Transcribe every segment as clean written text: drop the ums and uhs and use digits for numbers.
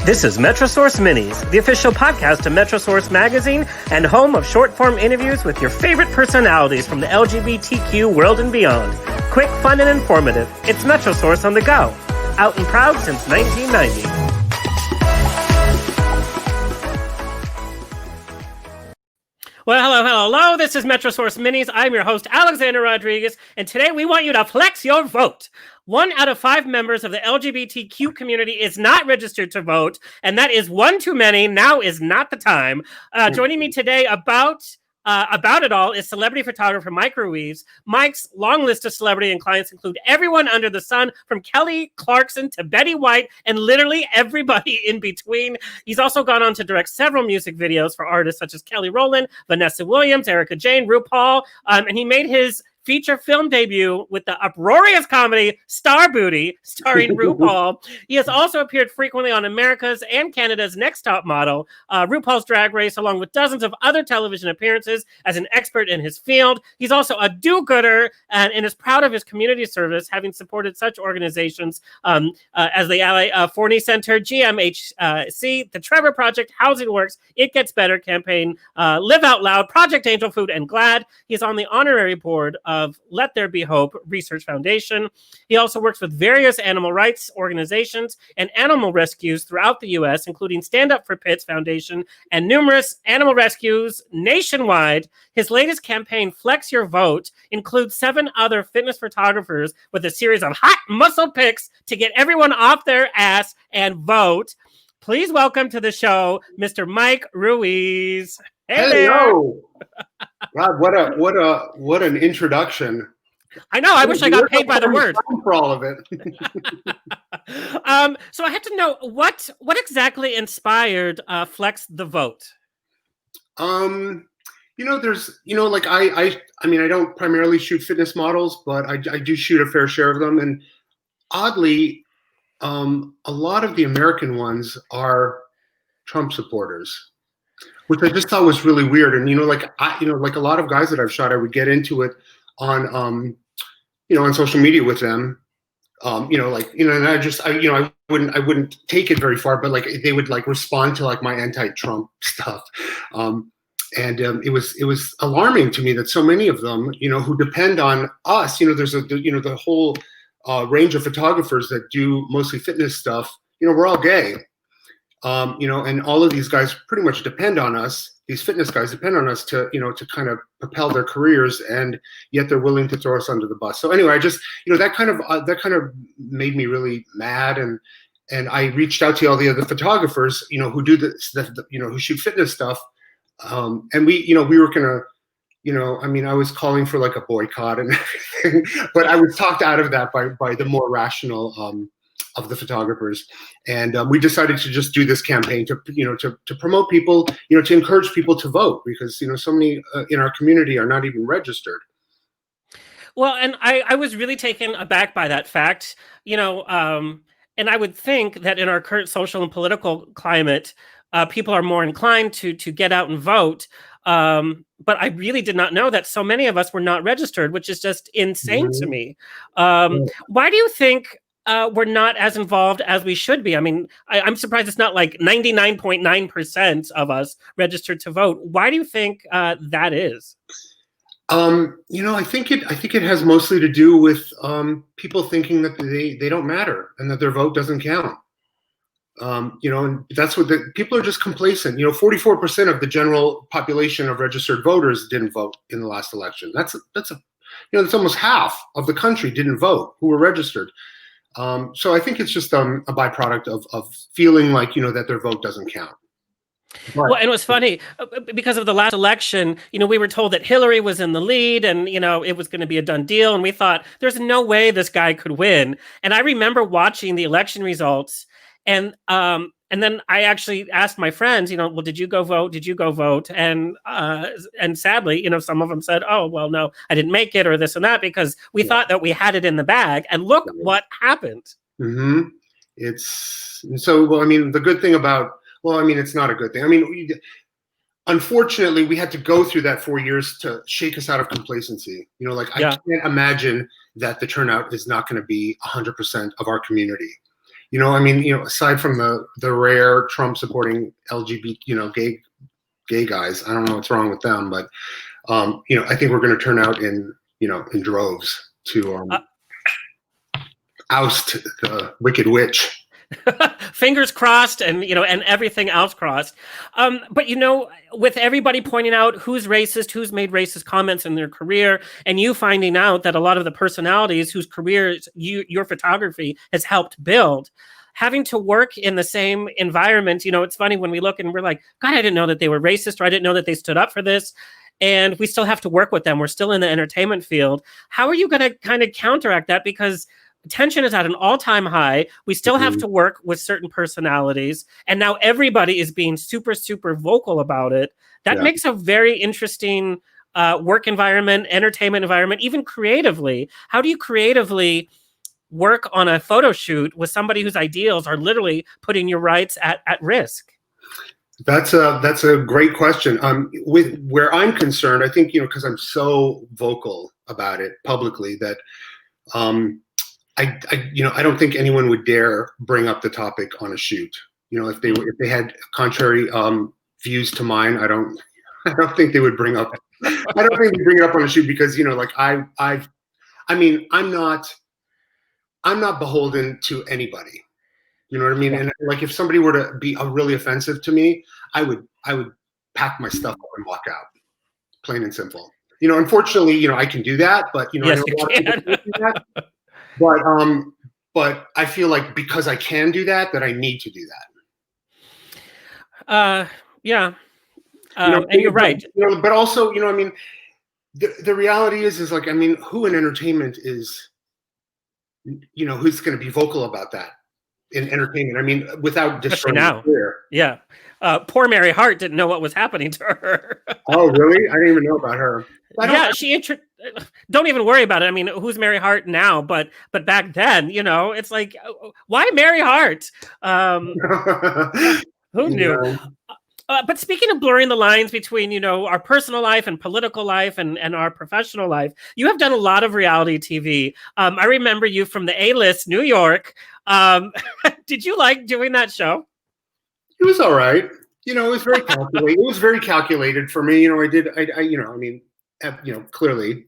This is MetroSource Minis, the official podcast of MetroSource Magazine and home of short-form interviews with your favorite personalities from the LGBTQ world and beyond. Quick, fun, and informative. It's MetroSource on the go. Out and proud since 1990. Well, hello. This is MetroSource Minis. I'm your host, Alexander Rodriguez, and today we want you to flex your vote. 1 out of 5 members of the LGBTQ community is not registered to vote, and that is one too many. Now is not the time. Joining me today about it all is celebrity photographer Mike Ruiz. Mike's long list of celebrity and clients include everyone under the sun, from Kelly Clarkson to Betty White, and literally everybody in between. He's also gone on to direct several music videos for artists such as Kelly Rowland, Vanessa Williams, Erica Jane, RuPaul, and he made his feature film debut with the uproarious comedy Star Booty, starring RuPaul. He has also appeared frequently on America's and Canada's Next Top Model, RuPaul's Drag Race, along with dozens of other television appearances as an expert in his field. He's also a do-gooder and is proud of his community service, having supported such organizations as the LA Forney Center, GMHC, the Trevor Project, Housing Works, It Gets Better campaign, Live Out Loud, Project Angel Food, and GLAAD. He's on the honorary board of Let There Be Hope Research Foundation. He also works with various animal rights organizations and animal rescues throughout the U.S., including Stand Up for Pets Foundation and numerous animal rescues nationwide. His latest campaign, Flex Your Vote, includes 7 other fitness photographers with a series of hot muscle pics to get everyone off their ass and vote. Please welcome to the show, Mr. Mike Ruiz. Hello. God, what an introduction. I know. I wish I got paid by the word for all of it. So I had to know what exactly inspired Flex the Vote. There's like I mean, I don't primarily shoot fitness models, but I do shoot a fair share of them, and oddly, a lot of the American ones are Trump supporters, which I just thought was really weird. And like a lot of guys that I've shot, I would get into it on on social media with them, and I wouldn't take it very far, but like they would like respond to like my anti-Trump stuff, and it was alarming to me that so many of them, who depend on us, there's the whole range of photographers that do mostly fitness stuff. We're all gay. And all of these guys pretty much depend on us. These fitness guys depend on us to kind of propel their careers, and yet they're willing to throw us under the bus. So anyway, I just, that kind of made me really mad, and I reached out to all the other photographers, who do this, who shoot fitness stuff, and we were gonna, I was calling for like a boycott and everything, but I was talked out of that by the more rational of the photographers, and we decided to just do this campaign to promote people, to encourage people to vote, because so many in our community are not even registered. Well, and I was really taken aback by that fact, and I would think that in our current social and political climate, people are more inclined to get out and vote. But I really did not know that so many of us were not registered, which is just insane to me. Why do you think we're not as involved as we should be? I mean, I'm surprised it's not like 99.9% of us registered to vote. Why do you think that is? I think it has mostly to do with people thinking that they don't matter and that their vote doesn't count. And that's what people are just complacent. 44% of the general population of registered voters didn't vote in the last election. That's almost half of the country didn't vote who were registered. So I think it's just a byproduct of feeling like, that their vote doesn't count. But, well, and it was funny because of the last election, we were told that Hillary was in the lead and, it was going to be a done deal. And we thought there's no way this guy could win. And I remember watching the election results, and then I actually asked my friends, well, did you go vote? Did you go vote? And sadly, some of them said, oh, well, no, I didn't make it, or this and that, because we thought that we had it in the bag. And look what happened. Mm-hmm. The good thing about, it's not a good thing. Unfortunately, we had to go through that 4 years to shake us out of complacency. I can't imagine that the turnout is not going to be 100% of our community. I mean, aside from the rare Trump supporting LGBT, gay guys, I don't know what's wrong with them, but I think we're going to turn out in droves to oust the Wicked Witch. Fingers crossed, and and everything else crossed. But with everybody pointing out who's racist, who's made racist comments in their career, and you finding out that a lot of the personalities whose careers your photography has helped build, having to work in the same environment, it's funny when we look and we're like, God, I didn't know that they were racist, or I didn't know that they stood up for this. And we still have to work with them. We're still in the entertainment field. How are you going to kind of counteract that? Because tension is at an all-time high. We still have to work with certain personalities. And now everybody is being super, super vocal about it. That makes a very interesting work environment, entertainment environment, even creatively. How do you creatively work on a photo shoot with somebody whose ideals are literally putting your rights at risk? That's a great question. With where I'm concerned, I think, because I'm so vocal about it publicly that I don't think anyone would dare bring up the topic on a shoot. If they had contrary views to mine, I don't think they would bring up. I don't think they bring it up on a shoot because I'm not beholden to anybody. You know what I mean? And like if somebody were to be really offensive to me, I would pack my stuff up and walk out. Plain and simple. Unfortunately, I can do that, but yes, I know a lot of people can't do that. But I feel like because I can do that I need to do that. And you're right. But also, the reality is like, who in entertainment is, who's going to be vocal about that in entertainment? Without destroying now. Career. Yeah. Poor Mary Hart didn't know what was happening to her. Oh, really? I didn't even know about her. Don't even worry about it. Who's Mary Hart now? But back then, it's like, why Mary Hart? Who knew? Yeah. But speaking of blurring the lines between, our personal life and political life and our professional life, you have done a lot of reality TV. I remember you from the A-List New York. Did you like doing that show? It was all right. It was very calculated. It was very calculated for me. Clearly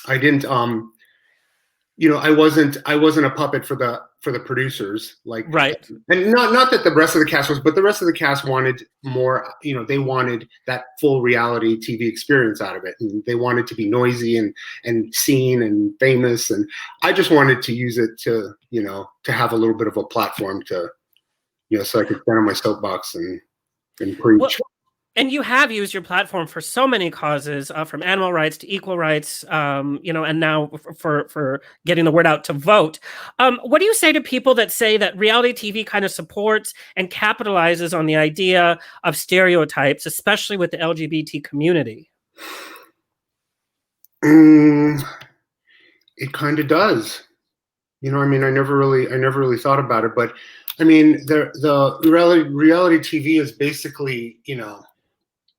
I didn't, I wasn't a puppet for the producers, like, right. And not that the rest of the cast was, but the rest of the cast wanted more, they wanted that full reality TV experience out of it. And they wanted to be noisy and seen and famous. And I just wanted to use it to have a little bit of a platform to, so I could stand on my soapbox and preach. Well, and you have used your platform for so many causes, from animal rights to equal rights, and now for getting the word out to vote. What do you say to people that say that reality TV kind of supports and capitalizes on the idea of stereotypes, especially with the LGBT community? It kind of does. I never really thought about it, but the reality TV is basically,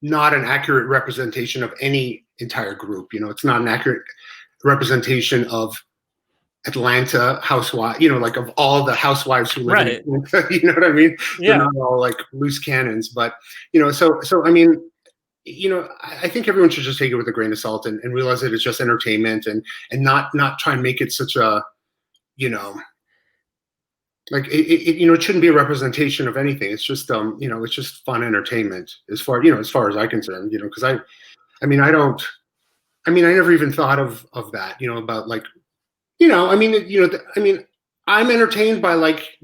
not an accurate representation of any entire group. It's not an accurate representation of Atlanta housewives, like of all the housewives who live in Atlanta, you know what I mean? Yeah. They're not all like loose cannons, but, so I think everyone should just take it with a grain of salt and realize that it's just entertainment and not try and make it such a, like it shouldn't be a representation of anything. It's just it's just fun entertainment as far as I'm concerned. Because I never even thought of that. About like, I'm entertained by like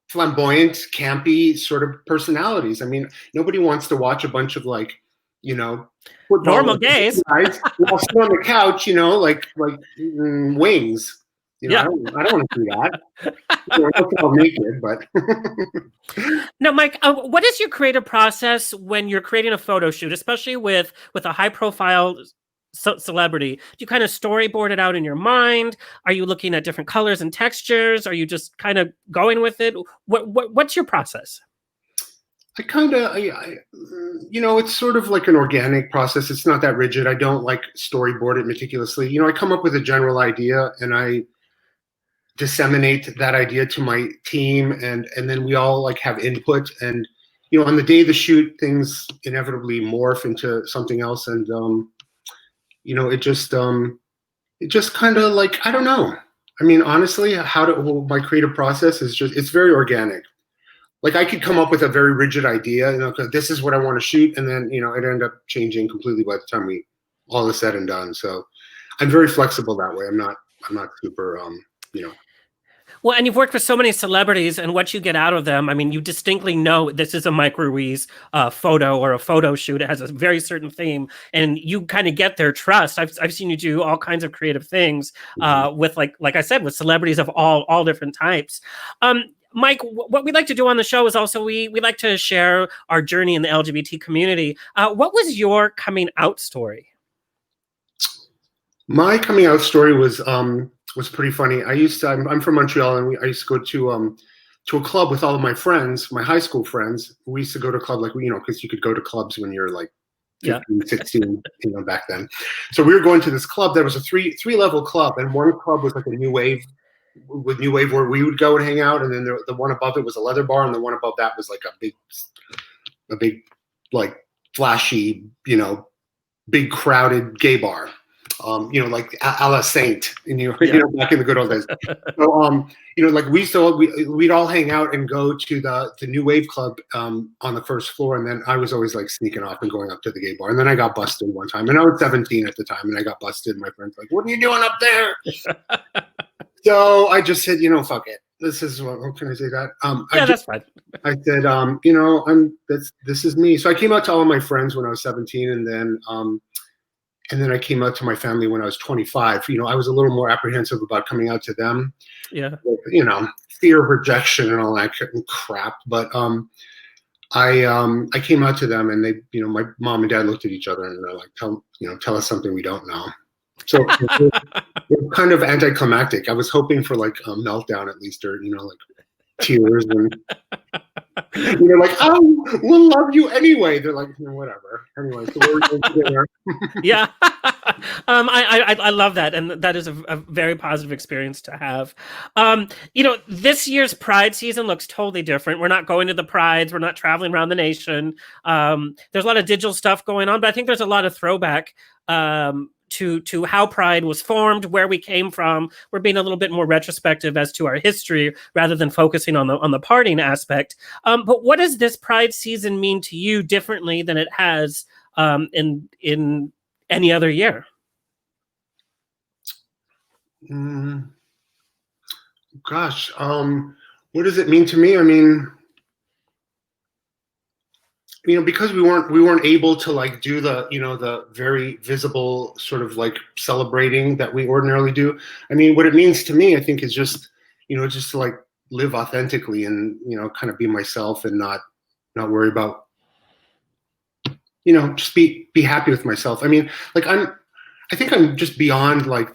flamboyant, campy sort of personalities. Nobody wants to watch a bunch of like normal gays guys while sitting on the couch, like wings. I don't want to do that. I'm naked, but no, Mike. What is your creative process when you're creating a photo shoot, especially with a high-profile celebrity? Do you kind of storyboard it out in your mind? Are you looking at different colors and textures? Are you just kind of going with it? What's your process? I kind of, it's sort of like an organic process. It's not that rigid. I don't like storyboard it meticulously. I come up with a general idea and I disseminate that idea to my team, and then we all like have input. And you know, on the day of the shoot, things inevitably morph into something else, and you know, it just kind of like, I don't know. I mean, honestly, my creative process is just, it's very organic. Like I could come up with a very rigid idea, you know, 'cause this is what I want to shoot, and then you know it ended up changing completely by the time we all is said and done. So I'm very flexible that way. I'm not super you know. Well, and you've worked with so many celebrities, and what you get out of them, I mean, you distinctly know this is a Mike Ruiz photo or a photo shoot. It has a very certain theme, and you kind of get their trust. I've seen you do all kinds of creative things with like I said, with celebrities of all different types. Mike, what we like to do on the show is also we like to share our journey in the LGBT community. What was your coming out story? My coming out story was pretty funny. I'm from Montreal, and I used to go to a club with all of my friends, my high school friends. We used to go to a club, like, you know, because you could go to clubs when you're like 15, 16, you know, back then. So we were going to this club that was a three level club, and one club was like a new wave where we would go and hang out, and then the one above it was a leather bar, and the one above that was like a big like flashy, you know, big crowded gay bar. You know, like a la Saint, you know, back in the good old days. So, you know, like we'd all hang out and go to the new wave club on the first floor, and then I was always like sneaking off and going up to the gay bar. And then I got busted one time, and I was 17 at the time, and I got busted. My friend's like, "What are you doing up there?" So I just said, you know, fuck it. This is what can I say that? That's fine. I said, you know, this is me. So I came out to all of my friends when I was 17, and then I came out to my family when I was 25. You know, I was a little more apprehensive about coming out to them. Yeah. You know, fear of rejection and all that crap. But I came out to them, and they, you know, my mom and dad looked at each other, and they're like, tell us something we don't know. So it was kind of anticlimactic. I was hoping for like a meltdown at least, or, you know, like tears, and you know, like, oh, we'll love you anyway. They're like, whatever. Anyway, so we're going to dinner. Yeah. I love that, and that is a very positive experience to have. You know, this year's Pride season looks totally different. We're not going to the Prides. We're not traveling around the nation. There's a lot of digital stuff going on, but I think there's a lot of throwback to how Pride was formed, where we came from. We're being a little bit more retrospective as to our history rather than focusing on the partying aspect. But what does this Pride season mean to you differently than it has in any other year? Gosh, what does it mean to me? I mean, you know, because we weren't able to like do the, you know, the very visible sort of like celebrating that we ordinarily do. I mean, what it means to me, I think, is just, you know, just to like live authentically and, you know, kind of be myself and not worry about, you know, just be happy with myself. I mean, like I think I'm just beyond like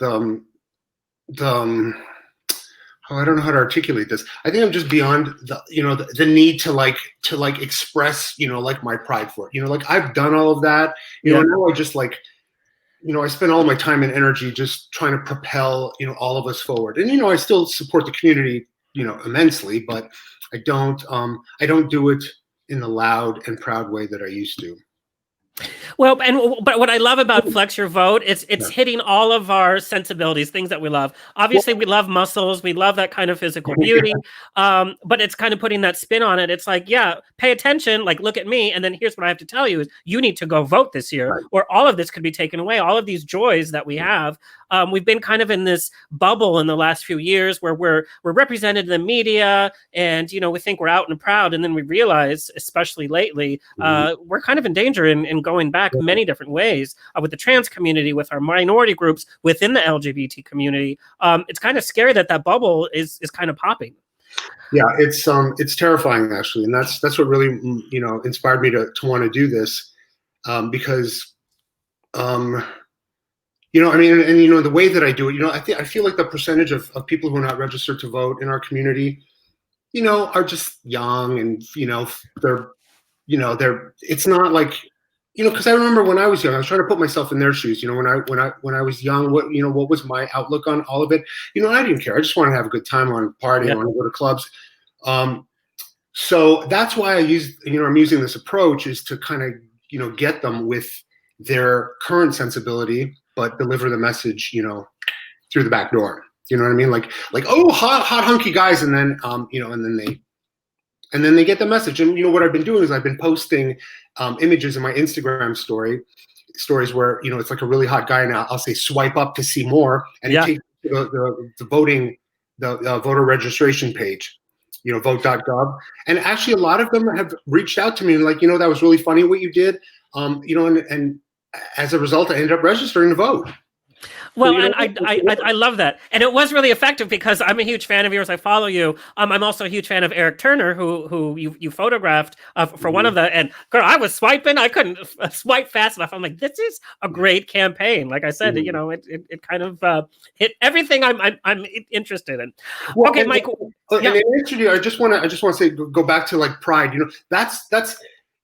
oh, I don't know how to articulate this. I think I'm just beyond the, you know, the need to like express, you know, like my pride for it. You know, like I've done all of that. You know, now I just like, you know, I spend all my time and energy just trying to propel, you know, all of us forward. And, you know, I still support the community, you know, immensely, but I don't do it in the loud and proud way that I used to. Well, but what I love about Flex Your Vote, it's hitting all of our sensibilities, things that we love. Obviously, we love muscles, we love that kind of physical beauty, but it's kind of putting that spin on it. It's like, yeah, pay attention, like look at me, and then here's what I have to tell you: is you need to go vote this year, or all of this could be taken away. All of these joys that we have. We've been kind of in this bubble in the last few years where we're represented in the media, and you know, we think we're out and proud, and then we realize, especially lately, we're kind of in danger in going back many different ways with the trans community, with our minority groups within the LGBT community. It's kind of scary that bubble is kind of popping. Yeah, it's terrifying actually, and that's what really, you know, inspired me to want to do this, because you know, I mean, and you know, the way that I do it, you know, I feel like the percentage of people who are not registered to vote in our community, you know, are just young, and you know, it's not like you know, because I remember when I was young, I was trying to put myself in their shoes. You know, when I was young, what was my outlook on all of it? You know, I didn't care. I just wanted to have a good time, I wanted to party, I wanted to go to clubs. So that's why I'm using this approach is to kind of, you know, get them with their current sensibility, but deliver the message, you know, through the back door. You know what I mean? Like, oh, hot, hunky guys, and then, you know, and then they get the message. And you know what I've been doing is I've been posting images in my Instagram stories where, you know, it's like a really hot guy, and I'll say swipe up to see more, and it takes the voting, the voter registration page. You know, vote.gov. And actually a lot of them have reached out to me and like, you know, that was really funny what you did. You know, and as a result, I ended up registering to vote. Well, so, and I love that. And it was really effective because I'm a huge fan of yours. I follow you. I'm also a huge fan of Eric Turner, who you photographed for one of the, and girl, I was swiping. I couldn't swipe fast enough. I'm like, this is a great campaign. Like I said, you know, it kind of hit everything I'm interested in. Well, okay, Mike. And in answer to you, I just want to say, go back to like pride. You know, that's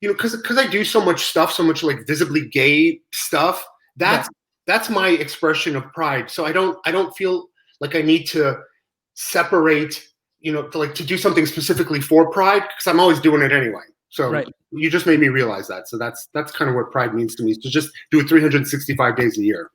you know, because I do so much stuff, so much like visibly gay stuff. That's my expression of pride. So I don't feel like I need to separate, you know, to do something specifically for pride, because I'm always doing it anyway. So you just made me realize that. So that's kind of what pride means to me, is to just do it 365 days a year.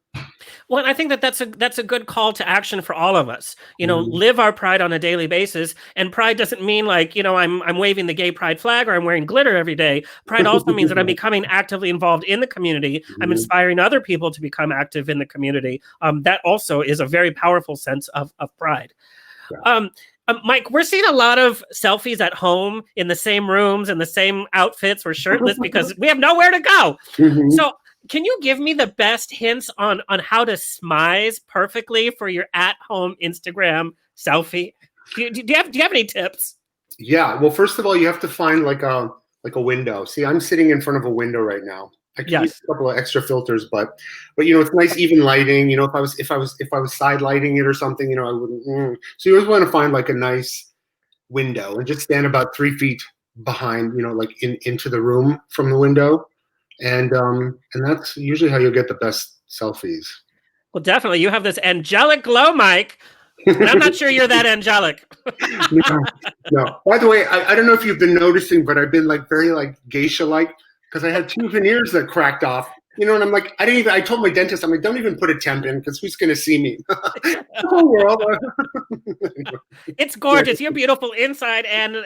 Well, and I think that's a good call to action for all of us. You know, live our pride on a daily basis. And pride doesn't mean like, you know, I'm waving the gay pride flag or I'm wearing glitter every day. Pride also means that I'm becoming actively involved in the community. I'm inspiring other people to become active in the community. That also is a very powerful sense of pride. Mike, we're seeing a lot of selfies at home in the same rooms and the same outfits. We're shirtless because we have nowhere to go. So can you give me the best hints on how to smize perfectly for your at-home Instagram selfie? Do you have any tips? Yeah. Well, first of all, you have to find like a window. See, I'm sitting in front of a window right now. I can use a couple of extra filters, but you know, it's nice even lighting. You know, if I was side lighting it or something, you know, I wouldn't. So you always want to find like a nice window and just stand about 3 feet behind, you know, like into the room from the window. And that's usually how you'll get the best selfies. Well, definitely. You have this angelic glow, Mike. And I'm not sure you're that angelic. No. By the way, I don't know if you've been noticing, but I've been like very like geisha-like, because I had 2 veneers that cracked off. You know, and I'm like, I told my dentist, I'm like, don't even put a temp in, because who's going to see me? The whole world. It's gorgeous. You're beautiful inside and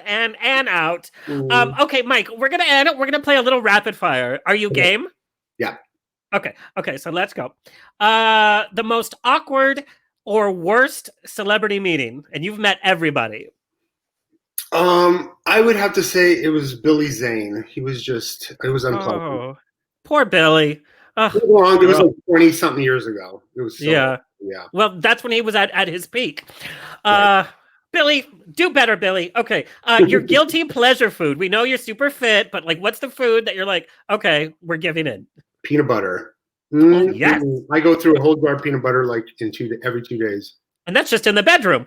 out. Okay, Mike, we're going to end it. We're going to play a little rapid fire. Are you game? Yeah. Okay, so let's go. The most awkward or worst celebrity meeting, and you've met everybody. I would have to say it was Billy Zane. It was unpleasant. Oh, poor Billy. It was like 20-something years ago. It was yeah. Well, that's when he was at his peak. Billy, do better, Billy. Okay, your guilty pleasure food. We know you're super fit, but like, what's the food that you're like, okay, we're giving in? Peanut butter. Yes. I go through a whole jar of peanut butter like every 2 days. And that's just in the bedroom.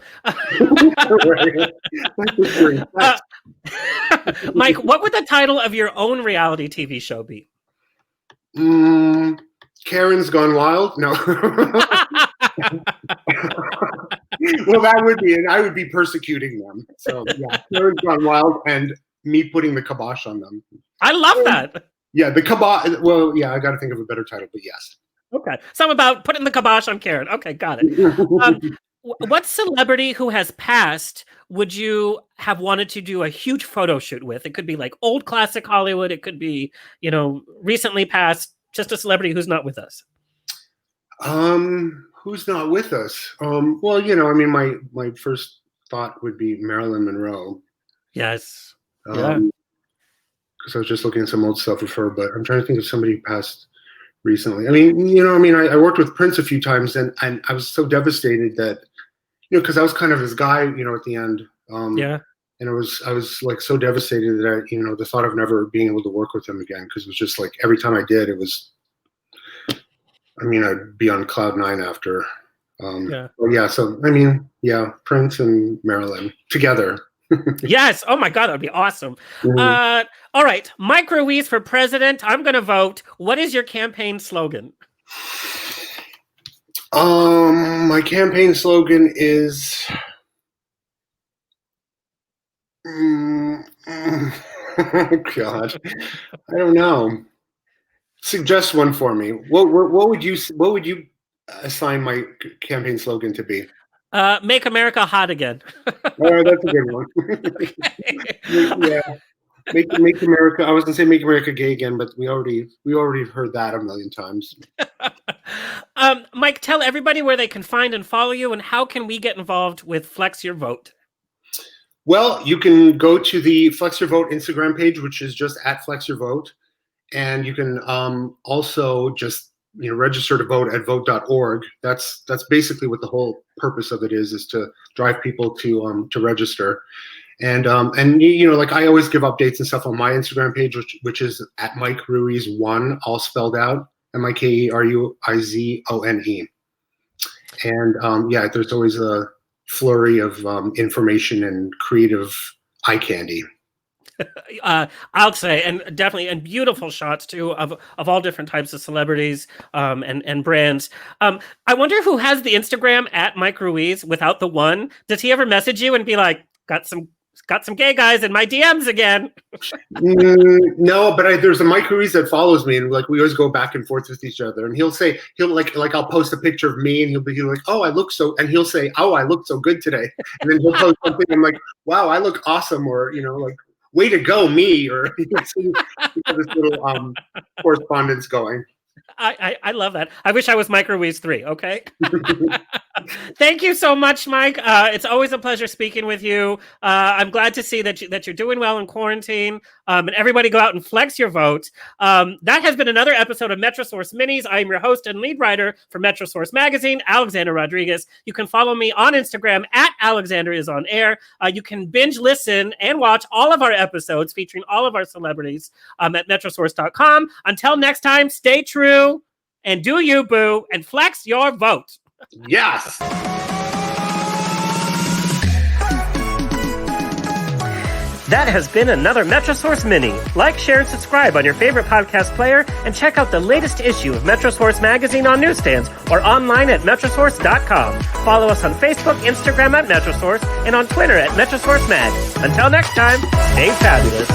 Mike, what would the title of your own reality TV show be? Karen's Gone Wild? No. Well, that would be, and I would be persecuting them. So yeah, Karen's Gone Wild and me putting the kibosh on them. I love that. Yeah, the kibosh. Well, yeah, I got to think of a better title, but yes. Okay, something about putting the kibosh on Karen. Okay, got it. What celebrity who has passed would you have wanted to do a huge photo shoot with? It could be like old classic Hollywood. It could be, you know, recently passed, just a celebrity who's not with us. Who's not with us? Well, you know, I mean, my first thought would be Marilyn Monroe. Yes. Yeah. Because I was just looking at some old stuff of her, but I'm trying to think of somebody who passed recently. I mean, you know, I worked with Prince a few times, and I was so devastated that, you know, because I was kind of his guy, you know, at the end. And I was like so devastated that you know, the thought of never being able to work with him again, because it was just like every time I did, it was. I mean, I'd be on cloud 9 after. So I mean, yeah, Prince and Marilyn together. Yes. Oh my God, that would be awesome. Mhm. All right. Mike Ruiz for president. I'm going to vote. What is your campaign slogan? My campaign slogan is oh God, I don't know. Suggest one for me. What would you assign my campaign slogan to be? Make America hot again. Oh, that's a good one. Yeah, make America. I was gonna say make America gay again, but we already heard that a million times. Mike, tell everybody where they can find and follow you, and how can we get involved with Flex Your Vote? Well, you can go to the Flex Your Vote Instagram page, which is just at Flex Your Vote, and you can also just register to vote at vote.org. That's basically what the whole purpose of it is to drive people to register. And like I always give updates and stuff on my Instagram page, which is at Mike Ruiz 1, all spelled out, MikeRuizone. And yeah, there's always a flurry of information and creative eye candy. I'll say, and definitely, and beautiful shots too of all different types of celebrities and brands. I wonder who has the Instagram at Mike Ruiz without the 1. Does he ever message you and be like, got some gay guys in my DMs again? No, but there's a Mike Ruiz that follows me, and like we always go back and forth with each other. And he'll like I'll post a picture of me, and he'll be like, "Oh, I look so," and he'll say, "Oh, I look so good today," and then he'll post something. I'm like, "Wow, I look awesome," or like, "Way to go, me," or this little correspondence going. I love that. I wish I was Mike Ruiz 3. Okay. Thank you so much, Mike. It's always a pleasure speaking with you. I'm glad to see that you're doing well in quarantine. And everybody go out and flex your vote. That has been another episode of MetroSource Minis. I'm your host and lead writer for MetroSource Magazine, Alexander Rodriguez. You can follow me on Instagram at Alexander is on air. You can binge listen and watch all of our episodes featuring all of our celebrities at metrosource.com. Until next time, stay true and do you, boo, and flex your vote. Yes. That has been another MetroSource Mini. Like, share, and subscribe on your favorite podcast player, and check out the latest issue of MetroSource Magazine on newsstands or online at metrosource.com. Follow us on Facebook, Instagram at MetroSource, and on Twitter at MetroSource Mag. Until next time, stay fabulous.